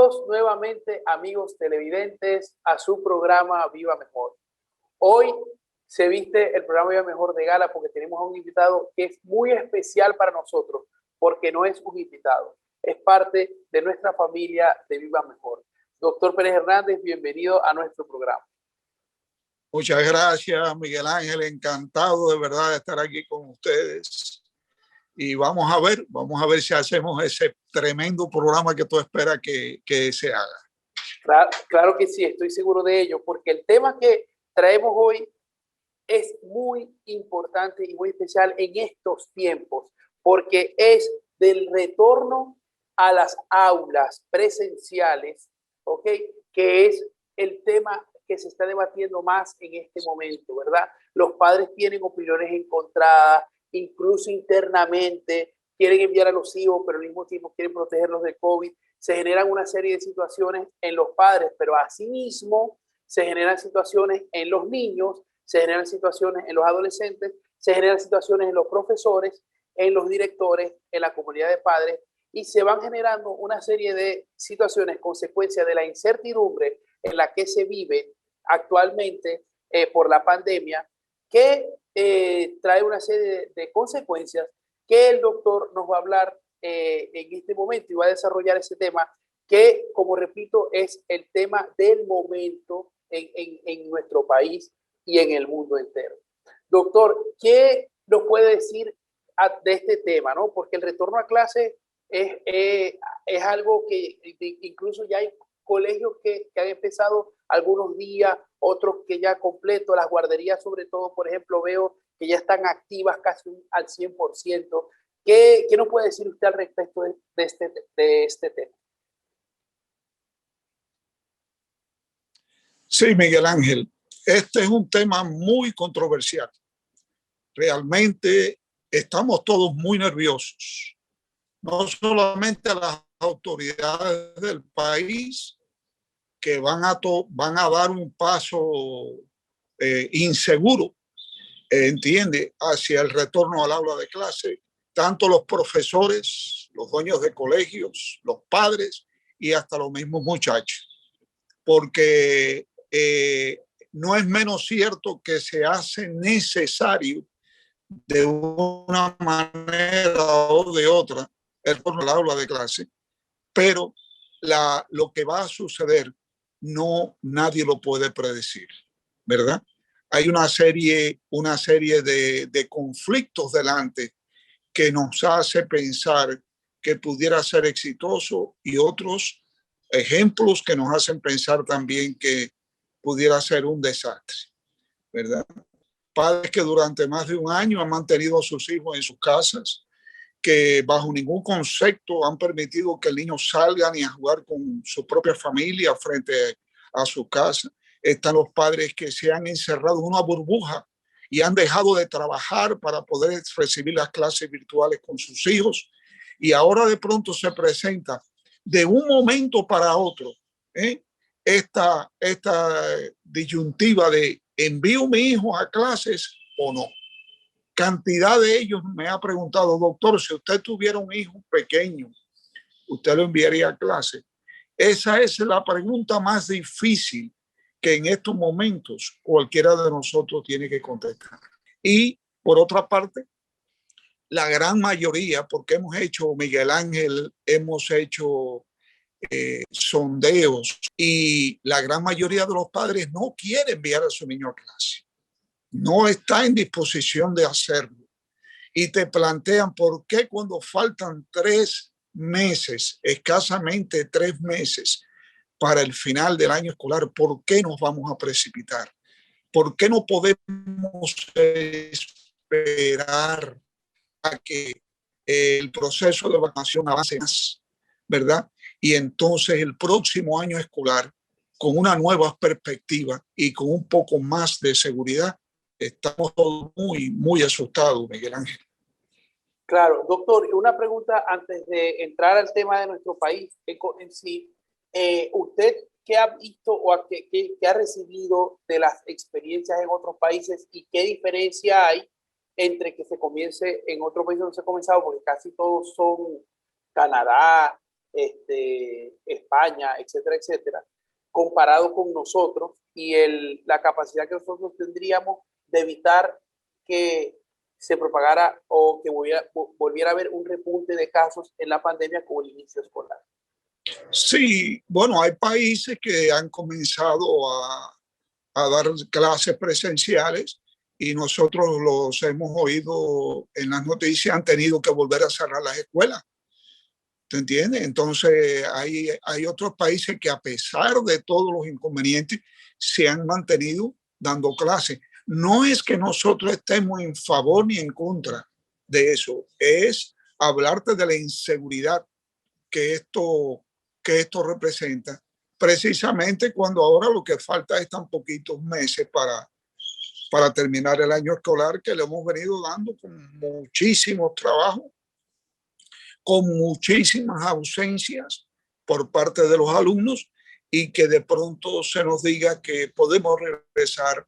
Bienvenidos nuevamente, amigos televidentes, a su programa Viva Mejor. Hoy se viste el programa Viva Mejor de gala porque tenemos a un invitado que es muy especial para nosotros, porque no es un invitado, es parte de nuestra familia de Viva Mejor. Doctor Pérez Hernández, bienvenido a nuestro programa. Muchas gracias, Miguel Ángel. Encantado de verdad de estar aquí con ustedes. Y vamos a ver si hacemos ese tremendo programa que tú esperas que se haga. Claro que sí, estoy seguro de ello, porque el tema que traemos hoy es muy importante y muy especial en estos tiempos, porque es del retorno a las aulas presenciales, ¿ok? Que es el tema que se está debatiendo más en este momento, ¿verdad? Los padres tienen opiniones encontradas, incluso internamente quieren enviar a los hijos, pero al mismo tiempo quieren protegerlos del COVID. Se generan una serie de situaciones en los padres, pero asimismo se generan situaciones en los niños, se generan situaciones en los adolescentes, se generan situaciones en los profesores, en los directores, en la comunidad de padres, y se van generando una serie de situaciones, consecuencia de la incertidumbre en la que se vive actualmente por la pandemia, que trae una serie de consecuencias que el doctor nos va a hablar en este momento y va a desarrollar ese tema que, como repito, es el tema del momento en nuestro país y en el mundo entero. Doctor, ¿qué nos puede decir de este tema, ¿no? Porque el retorno a clase es algo que incluso ya hay colegios que han empezado algunos días, otros que ya completo, las guarderías sobre todo, por ejemplo, veo que ya están activas casi al 100%. ¿Qué nos puede decir usted al respecto de este tema? Sí, Miguel Ángel, este es un tema muy controversial. Realmente estamos todos muy nerviosos, no solamente las autoridades del país que van a dar un paso inseguro, entiende, hacia el retorno al aula de clase, tanto los profesores, los dueños de colegios, los padres y hasta los mismos muchachos, porque no es menos cierto que se hace necesario de una manera o de otra el retorno al aula de clase, pero lo que va a suceder nadie lo puede predecir, ¿verdad? Hay una serie de conflictos delante que nos hace pensar que pudiera ser exitoso y otros ejemplos que nos hacen pensar también que pudiera ser un desastre, ¿verdad? Padres que durante más de un año han mantenido a sus hijos en sus casas, que bajo ningún concepto han permitido que el niño salga ni a jugar con su propia familia frente a su casa. Están los padres que se han encerrado en una burbuja y han dejado de trabajar para poder recibir las clases virtuales con sus hijos. Y ahora de pronto se presenta de un momento para otro esta disyuntiva de envío mi hijo a clases o no. Cantidad de ellos me ha preguntado, doctor, si usted tuviera un hijo pequeño, ¿usted lo enviaría a clase? Esa es la pregunta más difícil que en estos momentos cualquiera de nosotros tiene que contestar. Y por otra parte, la gran mayoría, porque hemos hecho, Miguel Ángel, hemos hecho sondeos y la gran mayoría de los padres no quieren enviar a su niño a clase. No está en disposición de hacerlo. Y te plantean por qué cuando faltan 3 meses, escasamente 3 meses para el final del año escolar, ¿por qué nos vamos a precipitar? ¿Por qué no podemos esperar a que el proceso de vacunación avance más, ¿verdad? Y entonces el próximo año escolar, con una nueva perspectiva y con un poco más de seguridad, estamos todos muy, muy asustados, Miguel Ángel. Claro, doctor, una pregunta antes de entrar al tema de nuestro país en sí. ¿Usted qué ha visto o qué ha recibido de las experiencias en otros países y qué diferencia hay entre que se comience en otro país donde se ha comenzado? Porque casi todos son Canadá, España, etcétera, etcétera, comparado con nosotros y la capacidad que nosotros tendríamos de evitar que se propagara o que volviera a haber un repunte de casos en la pandemia con el inicio escolar. Sí, bueno, hay países que han comenzado a dar clases presenciales y nosotros los hemos oído en las noticias, han tenido que volver a cerrar las escuelas. ¿Te entiendes? Entonces hay otros países que a pesar de todos los inconvenientes se han mantenido dando clases. No es que nosotros estemos en favor ni en contra de eso, es hablarte de la inseguridad que esto representa, precisamente cuando ahora lo que falta es tan poquitos meses para terminar el año escolar, que le hemos venido dando con muchísimos trabajos, con muchísimas ausencias por parte de los alumnos, y que de pronto se nos diga que podemos regresar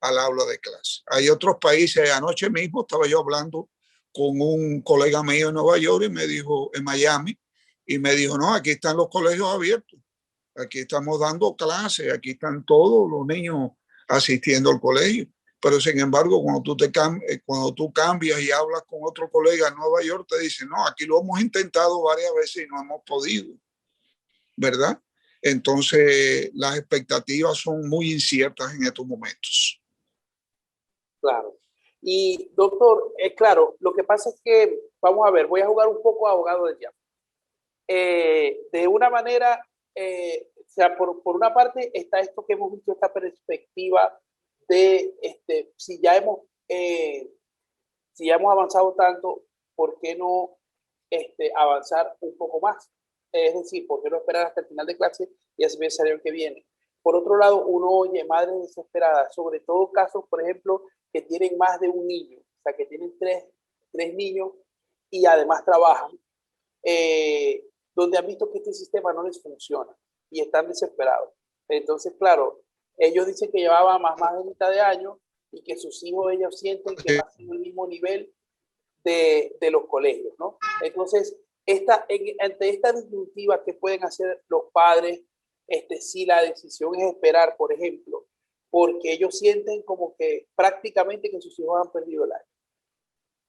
al aula de clase. Hay otros países. Anoche mismo estaba yo hablando con un colega mío en Nueva York y me dijo, en Miami, y me dijo, no, aquí están los colegios abiertos, aquí estamos dando clases, aquí están todos los niños asistiendo al colegio. Pero sin embargo, cuando tú cambias y hablas con otro colega en Nueva York, te dicen, no, aquí lo hemos intentado varias veces y no hemos podido, ¿verdad? Entonces, las expectativas son muy inciertas en estos momentos. Claro. Y doctor, claro, lo que pasa es que, vamos a ver, voy a jugar un poco a abogado del diablo. De una manera, o sea, por una parte está esto que hemos visto, esta perspectiva de si ya hemos avanzado tanto, ¿por qué no avanzar un poco más? Es decir, ¿por qué no esperar hasta el final de clase y así ver el año que viene? Por otro lado, uno oye madres desesperadas, sobre todo casos, por ejemplo, que tienen más de un niño, o sea, que tienen tres niños y además trabajan, donde han visto que este sistema no les funciona y están desesperados. Entonces, claro, ellos dicen que llevaban más de mitad de año y que sus hijos, ellos sienten que no hacen el mismo nivel de los colegios, ¿no? Entonces, ante esta disyuntiva que pueden hacer los padres, si la decisión es esperar, por ejemplo, porque ellos sienten como que prácticamente que sus hijos han perdido el año.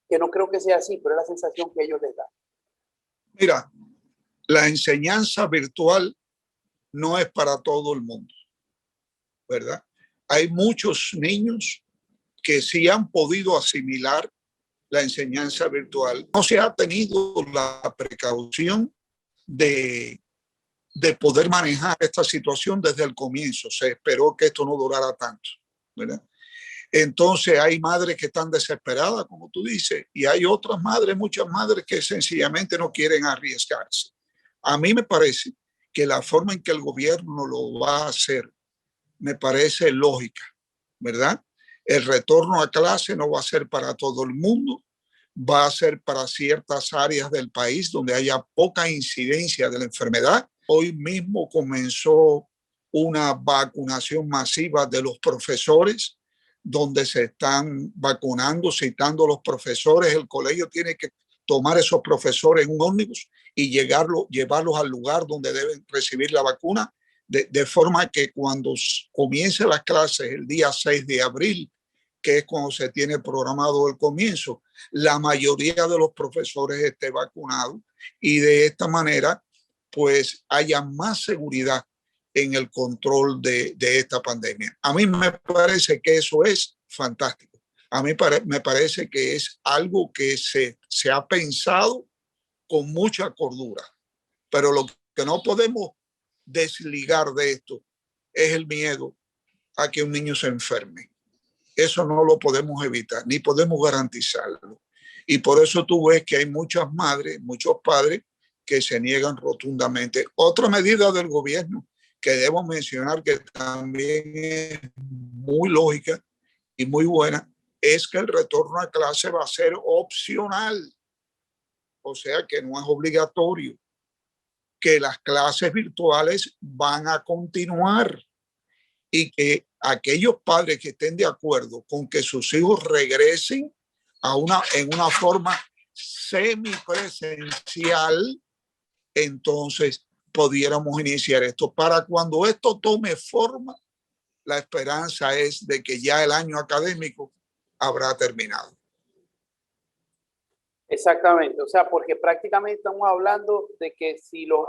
Que no creo que sea así, pero es la sensación que ellos les dan. Mira, la enseñanza virtual no es para todo el mundo, ¿verdad? Hay muchos niños que sí han podido asimilar la enseñanza virtual. No se ha tenido la precaución de poder manejar esta situación desde el comienzo. Se esperó que esto no durara tanto, ¿verdad? Entonces hay madres que están desesperadas, como tú dices, y hay otras madres, muchas madres que sencillamente no quieren arriesgarse. A mí me parece que la forma en que el gobierno lo va a hacer me parece lógica, ¿verdad? El retorno a clase no va a ser para todo el mundo, va a ser para ciertas áreas del país donde haya poca incidencia de la enfermedad. Hoy mismo comenzó una vacunación masiva de los profesores, donde se están vacunando, citando a los profesores. El colegio tiene que tomar esos profesores en un ómnibus y llevarlos al lugar donde deben recibir la vacuna, de forma que cuando comience las clases el día 6 de abril, que es cuando se tiene programado el comienzo, la mayoría de los profesores esté vacunado y de esta manera pues haya más seguridad en el control de esta pandemia. A mí me parece que eso es fantástico. A mí me parece que es algo que se ha pensado con mucha cordura, pero lo que no podemos desligar de esto es el miedo a que un niño se enferme. Eso no lo podemos evitar, ni podemos garantizarlo. Y por eso tú ves que hay muchas madres, muchos padres que se niegan rotundamente. Otra medida del gobierno que debo mencionar que también es muy lógica y muy buena es que el retorno a clase va a ser opcional. O sea que no es obligatorio, que las clases virtuales van a continuar y que aquellos padres que estén de acuerdo con que sus hijos regresen en una forma semipresencial, entonces pudiéramos iniciar esto. Para cuando esto tome forma, la esperanza es de que ya el año académico habrá terminado. Exactamente, o sea, porque prácticamente estamos hablando de que si los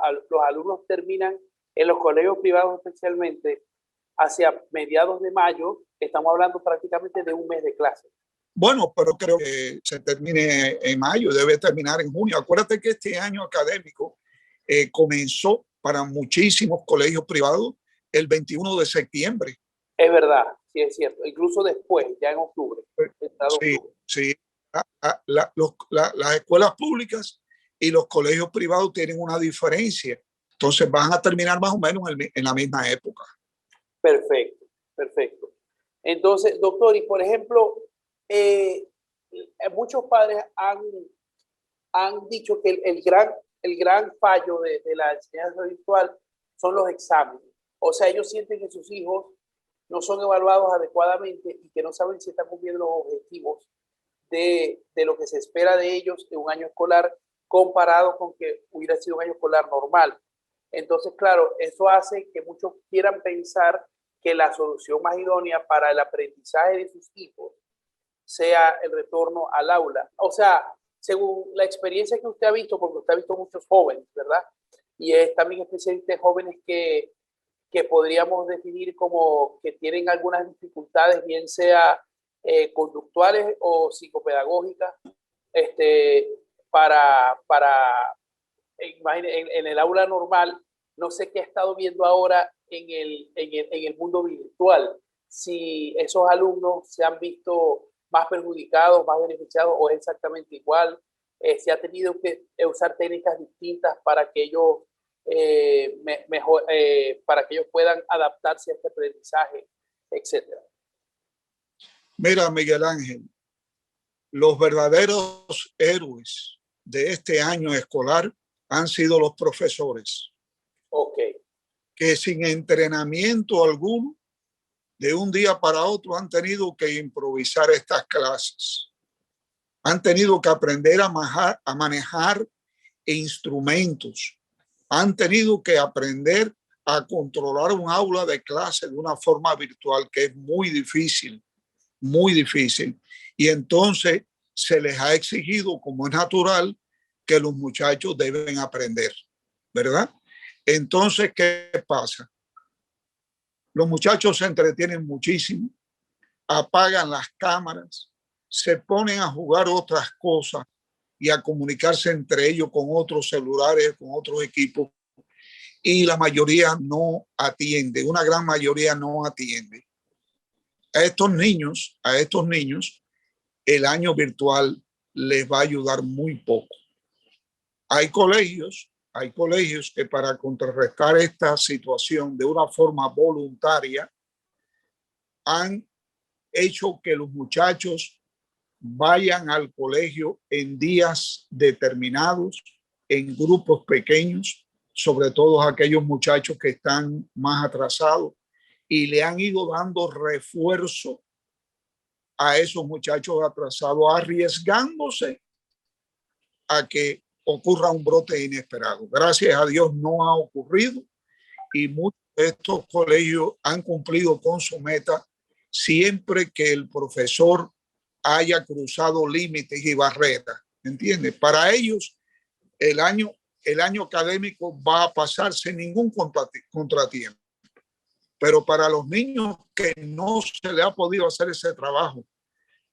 alumnos terminan en los colegios privados especialmente hacia mediados de mayo, estamos hablando prácticamente de un mes de clase. Bueno, pero creo que se termine en mayo, debe terminar en junio. Acuérdate que este año académico comenzó para muchísimos colegios privados el 21 de septiembre. Es verdad, sí es cierto, incluso después, ya en octubre. Sí, sí. Las escuelas públicas y los colegios privados tienen una diferencia. Entonces van a terminar más o menos en la misma época. Perfecto, perfecto. Entonces, doctor, y por ejemplo, muchos padres han dicho que el gran fallo de la enseñanza virtual son los exámenes. O sea, ellos sienten que sus hijos no son evaluados adecuadamente y que no saben si están cumpliendo los objetivos de lo que se espera de ellos en un año escolar comparado con que hubiera sido un año escolar normal. Entonces, claro, eso hace que muchos quieran pensar que la solución más idónea para el aprendizaje de sus hijos sea el retorno al aula. O sea, según la experiencia que usted ha visto, porque usted ha visto muchos jóvenes, ¿verdad? Y es también especialmente jóvenes que podríamos definir como que tienen algunas dificultades, bien sea conductuales o psicopedagógicas, para en el aula normal. No sé qué ha estado viendo ahora en el mundo virtual, si esos alumnos se han visto más perjudicados, más beneficiados o es exactamente igual, si ha tenido que usar técnicas distintas para que ellos para que ellos puedan adaptarse a este aprendizaje, etcétera. Mira, Miguel Ángel, los verdaderos héroes de este año escolar han sido los profesores. Ok. Que sin entrenamiento alguno, de un día para otro, han tenido que improvisar estas clases. Han tenido que aprender a manejar instrumentos. Han tenido que aprender a controlar un aula de clase de una forma virtual que es muy difícil, muy difícil. Y entonces se les ha exigido, como es natural, que los muchachos deben aprender, ¿verdad? Entonces, ¿qué pasa? Los muchachos se entretienen muchísimo, apagan las cámaras, se ponen a jugar otras cosas y a comunicarse entre ellos con otros celulares, con otros equipos, y la mayoría no atiende, una gran mayoría no atiende. A estos niños, el año virtual les va a ayudar muy poco. Hay colegios que para contrarrestar esta situación de una forma voluntaria han hecho que los muchachos vayan al colegio en días determinados, en grupos pequeños, sobre todo aquellos muchachos que están más atrasados, y le han ido dando refuerzo a esos muchachos atrasados, arriesgándose a que ocurra un brote inesperado. Gracias a Dios no ha ocurrido y muchos de estos colegios han cumplido con su meta siempre que el profesor haya cruzado límites y barreras. ¿Entiendes? Para ellos el año académico va a pasar sin ningún contratiempo. Pero para los niños que no se le ha podido hacer ese trabajo,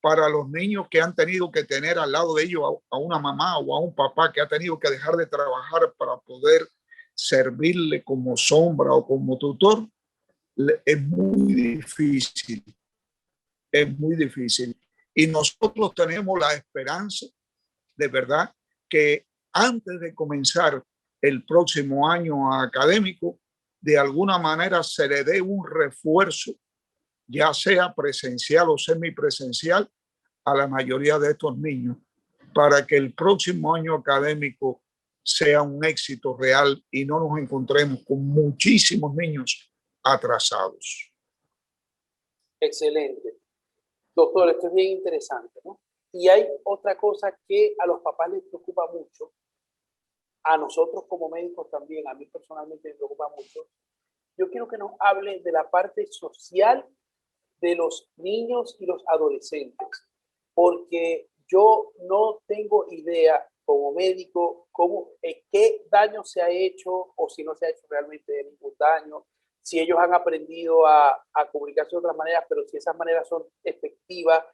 para los niños que han tenido que tener al lado de ellos a una mamá o a un papá que ha tenido que dejar de trabajar para poder servirle como sombra o como tutor, es muy difícil. Es muy difícil. Y nosotros tenemos la esperanza, de verdad, que antes de comenzar el próximo año académico, de alguna manera se le dé un refuerzo, ya sea presencial o semipresencial, a la mayoría de estos niños, para que el próximo año académico sea un éxito real y no nos encontremos con muchísimos niños atrasados. Excelente. Doctor, esto es bien interesante, ¿no? Y hay otra cosa que a los papás les preocupa mucho. a nosotros como médicos también, a mí personalmente me preocupa mucho. Yo quiero que nos hable de la parte social de los niños y los adolescentes, porque yo no tengo idea como médico cómo, qué daño se ha hecho o si no se ha hecho realmente ningún daño, si ellos han aprendido a comunicarse de otras maneras, pero si esas maneras son efectivas,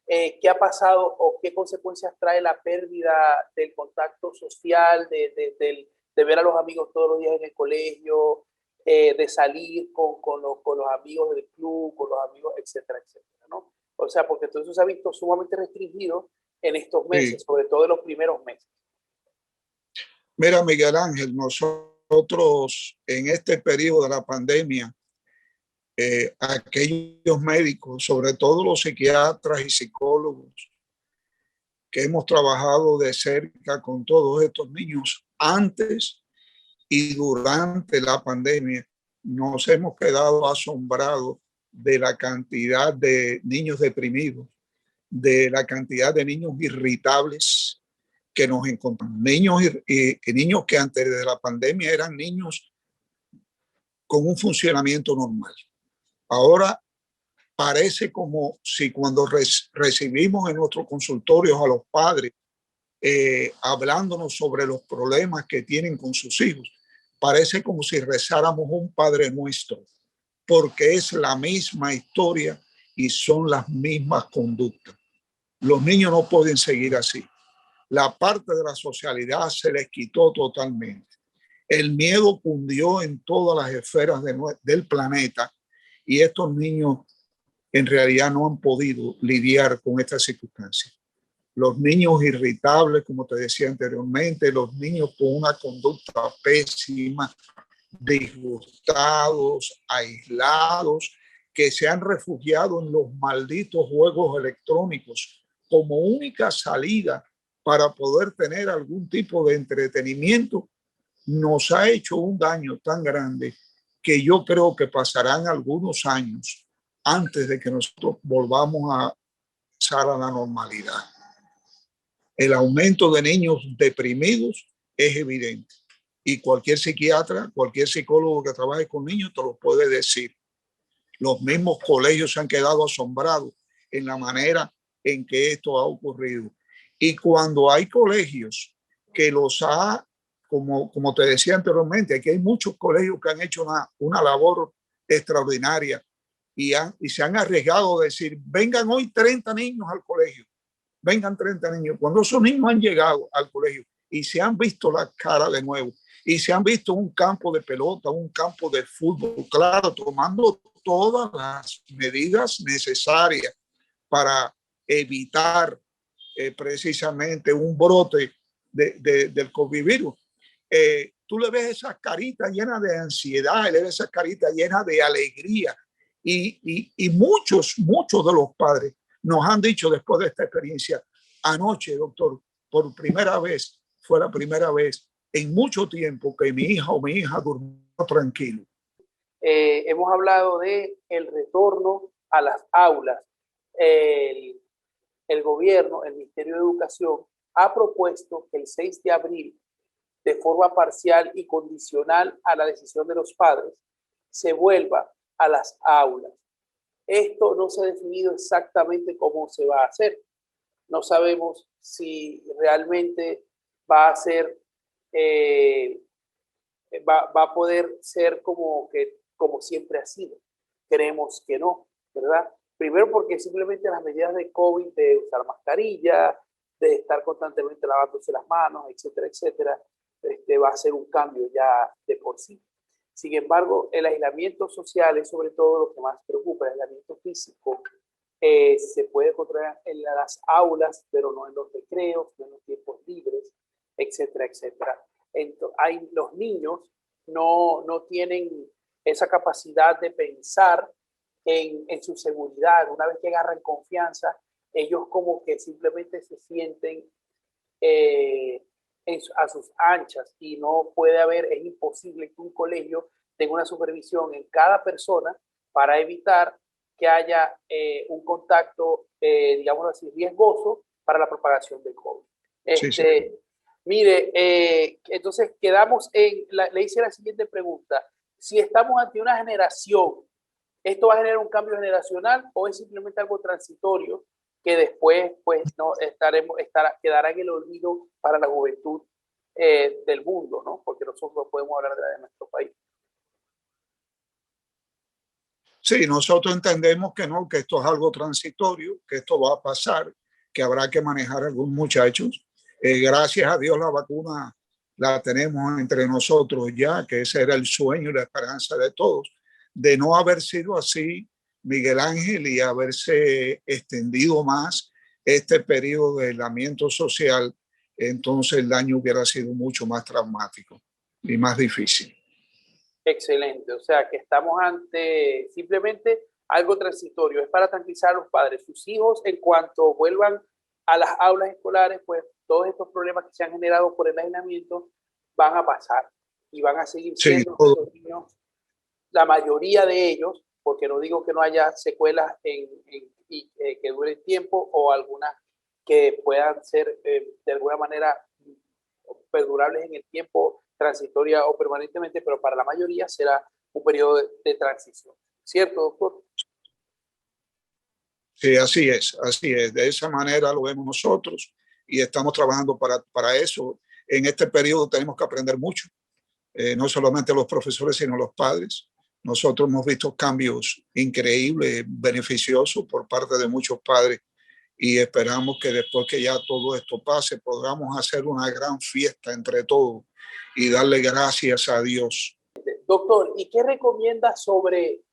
qué ha pasado o qué consecuencias trae la pérdida del contacto social, de ver a los amigos todos los días en el colegio, de salir con los amigos del club, con los amigos, etcétera, etcétera, ¿no? O sea, porque todo eso se ha visto sumamente restringido en estos meses, Sí. sobre todo en los primeros meses. Mira, Miguel Ángel, nosotros en este periodo de la pandemia, aquellos médicos, sobre todo los psiquiatras y psicólogos, que hemos trabajado de cerca con todos estos niños antes y durante la pandemia, nos hemos quedado asombrados de la cantidad de niños deprimidos, de la cantidad de niños irritables que nos encontramos. Niños que antes de la pandemia eran niños con un funcionamiento normal. Ahora parece como si cuando recibimos en nuestros consultorios a los padres hablándonos sobre los problemas que tienen con sus hijos, parece como si rezáramos un Padre Nuestro, porque es la misma historia y son las mismas conductas. Los niños no pueden seguir así. La parte de la socialidad se les quitó totalmente. El miedo cundió en todas las esferas del planeta y estos niños en realidad no han podido lidiar con estas circunstancias. Los niños irritables, como te decía anteriormente, los niños con una conducta pésima, disgustados, aislados, que se han refugiado en los malditos juegos electrónicos como única salida para poder tener algún tipo de entretenimiento, nos ha hecho un daño tan grande que yo creo que pasarán algunos años antes de que nosotros volvamos a pasar a la normalidad. El aumento de niños deprimidos es evidente y cualquier psiquiatra, cualquier psicólogo que trabaje con niños te lo puede decir. Los mismos colegios se han quedado asombrados en la manera en que esto ha ocurrido. Y cuando hay colegios que los ha, como te decía anteriormente, aquí hay muchos colegios que han hecho una labor extraordinaria y se han arriesgado a decir, vengan hoy 30 niños al colegio, vengan 30 niños. Cuando esos niños han llegado al colegio y se han visto la cara de nuevo y se han visto un campo de pelota, un campo de fútbol, claro, tomando todas las medidas necesarias para evitar precisamente un brote del COVID virus. Tú le ves esas caritas llenas de ansiedad, le ves esas caritas llenas de alegría y muchos de los padres nos han dicho después de esta experiencia, anoche, doctor, por primera vez, fue la primera vez en mucho tiempo que mi hija o mi hija durmió tranquilo. Hemos hablado de el retorno a las aulas. El gobierno, el Ministerio de Educación, ha propuesto que el 6 de abril, de forma parcial y condicional a la decisión de los padres, se vuelva a las aulas. Esto no se ha definido exactamente cómo se va a hacer. No sabemos si realmente va a ser, va a poder ser como siempre ha sido. Creemos que no, ¿verdad? Primero porque simplemente las medidas de COVID, de usar mascarilla, de estar constantemente lavándose las manos, etcétera, etcétera, va a ser un cambio ya de por sí. Sin embargo, el aislamiento social es sobre todo lo que más preocupa, el aislamiento físico. Se puede controlar en las aulas, pero no en los recreos, no en los tiempos libres, etcétera, etcétera. Entonces, los niños no tienen esa capacidad de pensar en su seguridad. Una vez que agarran confianza, ellos como que simplemente se sienten a sus anchas y no puede haber, es imposible que un colegio tenga una supervisión en cada persona para evitar que haya un contacto, digamos así, riesgoso para la propagación del COVID. Sí, sí. Mire, entonces quedamos le hice la siguiente pregunta. Si estamos ante una generación, ¿esto va a generar un cambio generacional o es simplemente algo transitorio que después pues no quedará en el olvido para la juventud del mundo, ¿no? Porque nosotros podemos hablar de nuestro país. Sí, nosotros entendemos que no, que esto es algo transitorio, que esto va a pasar, que habrá que manejar a algunos muchachos. Gracias a Dios la vacuna la tenemos entre nosotros ya, que ese era el sueño y la esperanza de todos. De no haber sido así, Miguel Ángel, y haberse extendido más este periodo de aislamiento social, entonces el daño hubiera sido mucho más traumático y más difícil. Excelente, o sea que estamos ante simplemente algo transitorio, es para tranquilizar a los padres. Sus hijos, en cuanto vuelvan a las aulas escolares, pues todos estos problemas que se han generado por el aislamiento van a pasar y van a seguir Sí, siendo los niños, la mayoría de ellos, porque no digo que no haya secuelas que duren tiempo o algunas que puedan ser de alguna manera perdurables en el tiempo, transitoria o permanentemente, pero para la mayoría será un periodo de transición. ¿Cierto, doctor? sí, así es, así es. De esa manera lo vemos nosotros y estamos trabajando para eso. En este periodo tenemos que aprender mucho, no solamente los profesores, sino los padres. Nosotros hemos visto cambios increíbles, beneficiosos por parte de muchos padres y esperamos que después que ya todo esto pase podamos hacer una gran fiesta entre todos y darle gracias a Dios. Doctor, ¿y qué recomienda sobre,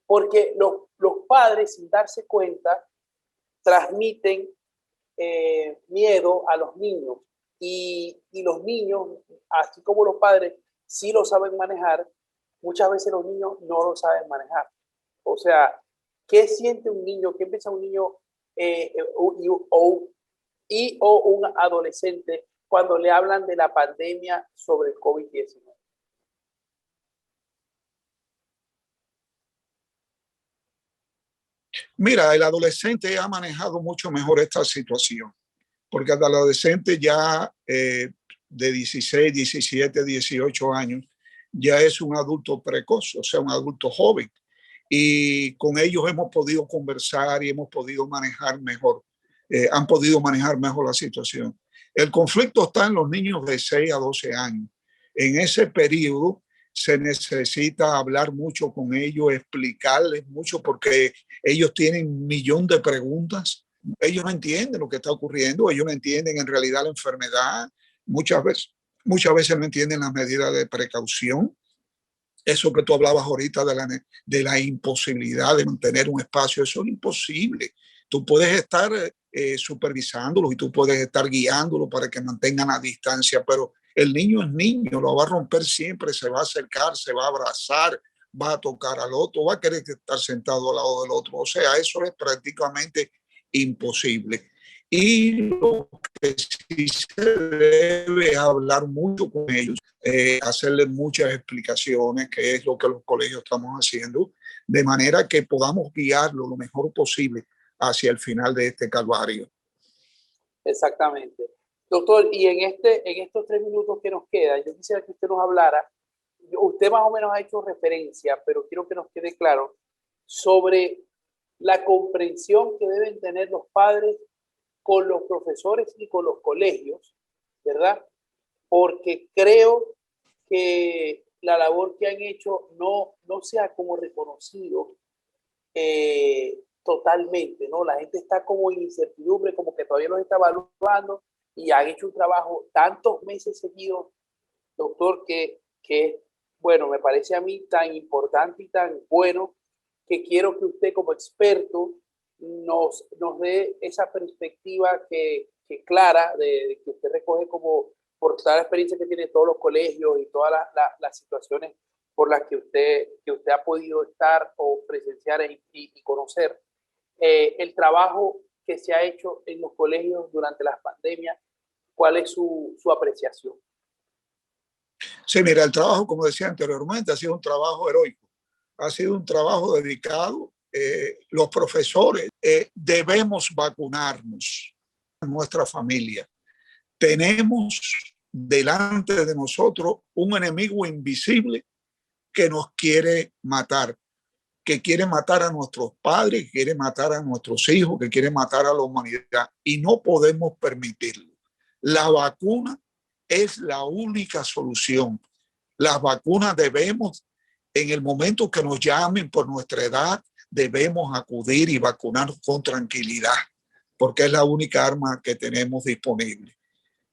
porque los padres sin darse cuenta transmiten miedo a los niños y los niños, así como los padres, sí lo saben manejar, muchas veces los niños no lo saben manejar. O sea, ¿qué siente un niño? ¿Qué piensa un niño o un adolescente cuando le hablan de la pandemia sobre el COVID-19? Mira, el adolescente ha manejado mucho mejor esta situación, porque el adolescente ya de 16, 17, 18 años ya es un adulto precoz, o sea, un adulto joven. Y con ellos hemos podido conversar y hemos podido manejar mejor, han podido manejar mejor la situación. El conflicto está en los niños de 6 a 12 años. En ese periodo se necesita hablar mucho con ellos, explicarles mucho, porque ellos tienen un millón de preguntas. Ellos no entienden lo que está ocurriendo, ellos no entienden en realidad la enfermedad, muchas veces no entienden las medidas de precaución. Eso que tú hablabas ahorita de la imposibilidad de mantener un espacio, eso es imposible. Tú puedes estar supervisándolos y tú puedes estar guiándolos para que mantengan la distancia, pero el niño es niño, lo va a romper siempre, se va a acercar, se va a abrazar, va a tocar al otro, va a querer estar sentado al lado del otro. O sea, eso es prácticamente imposible. Y lo que sí se debe hablar mucho con ellos, hacerles muchas explicaciones, que es lo que los colegios estamos haciendo, de manera que podamos guiarlo lo mejor posible hacia el final de este calvario. Exactamente. Doctor, y en estos 3 minutos que nos quedan, yo quisiera que usted nos hablara, usted más o menos ha hecho referencia, pero quiero que nos quede claro sobre la comprensión que deben tener los padres con los profesores y con los colegios, ¿verdad? Porque creo que la labor que han hecho no se ha como reconocido totalmente, ¿no? La gente está como en incertidumbre, como que todavía los está evaluando y han hecho un trabajo tantos meses seguidos, doctor, bueno, me parece a mí tan importante y tan bueno que quiero que usted como experto nos dé esa perspectiva que clara de que usted recoge como por toda la experiencia que tiene todos los colegios y todas las situaciones por las que usted ha podido estar o presenciar y conocer. El trabajo que se ha hecho en los colegios durante las pandemias, ¿cuál es su apreciación? Sí, mira, el trabajo, como decía anteriormente, ha sido un trabajo heroico, ha sido un trabajo dedicado. Los profesores debemos vacunarnos, nuestra familia. Tenemos delante de nosotros un enemigo invisible que nos quiere matar, que quiere matar a nuestros padres, que quiere matar a nuestros hijos, que quiere matar a la humanidad, y no podemos permitirlo. La vacuna es la única solución. Las vacunas debemos, en el momento que nos llamen por nuestra edad, debemos acudir y vacunarnos con tranquilidad, porque es la única arma que tenemos disponible.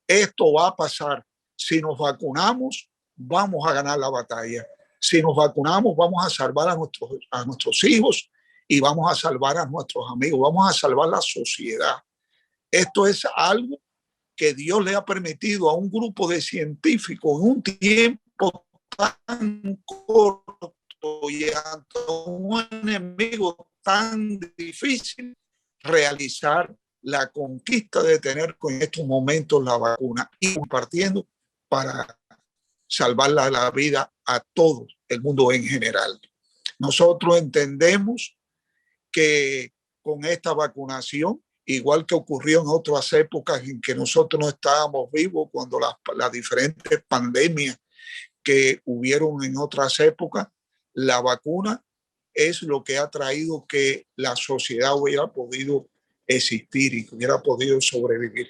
Esto va a pasar. Si nos vacunamos, vamos a ganar la batalla. Si nos vacunamos, vamos a salvar a nuestros hijos y vamos a salvar a nuestros amigos, vamos a salvar la sociedad. Esto es algo que Dios le ha permitido a un grupo de científicos en un tiempo tan corto y ante un enemigo tan difícil realizar la conquista de tener con estos momentos la vacuna y compartiendo para salvar la vida a todo el mundo en general. Nosotros entendemos que con esta vacunación, igual que ocurrió en otras épocas en que nosotros no estábamos vivos, cuando las diferentes pandemias que hubieron en otras épocas, la vacuna es lo que ha traído que la sociedad hubiera podido existir y que hubiera podido sobrevivir.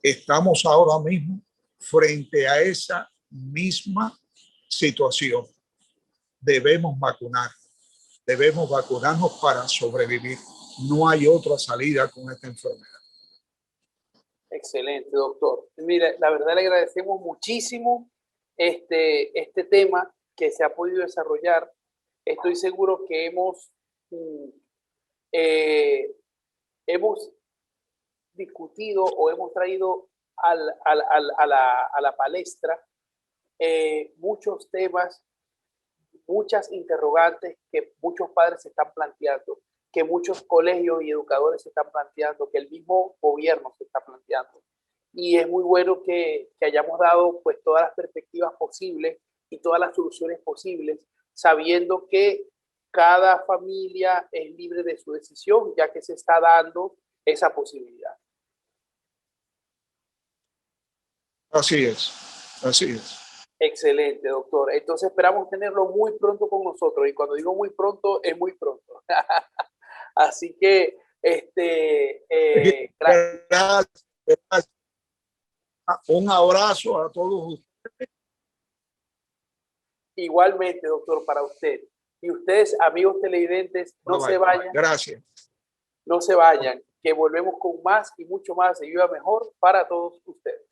Estamos ahora mismo frente a esa misma situación. Debemos vacunarnos para sobrevivir. No hay otra salida con esta enfermedad. Excelente, doctor. Mira, la verdad le agradecemos muchísimo este tema que se ha podido desarrollar. Estoy seguro que hemos discutido o hemos traído a la palestra muchos temas, muchas interrogantes que muchos padres se están planteando, que muchos colegios y educadores se están planteando, que el mismo gobierno se está planteando. Y es muy bueno que hayamos dado pues todas las perspectivas posibles y todas las soluciones posibles, sabiendo que cada familia es libre de su decisión, ya que se está dando esa posibilidad. Así es, así es. Excelente, doctor. Entonces esperamos tenerlo muy pronto con nosotros. Y cuando digo muy pronto, es muy pronto. Así que, gracias. Un abrazo a todos ustedes. Igualmente, doctor, para usted. Y ustedes, amigos televidentes, no se vayan. Gracias. No se vayan, que volvemos con más y mucho más de Viva Mejor para todos ustedes.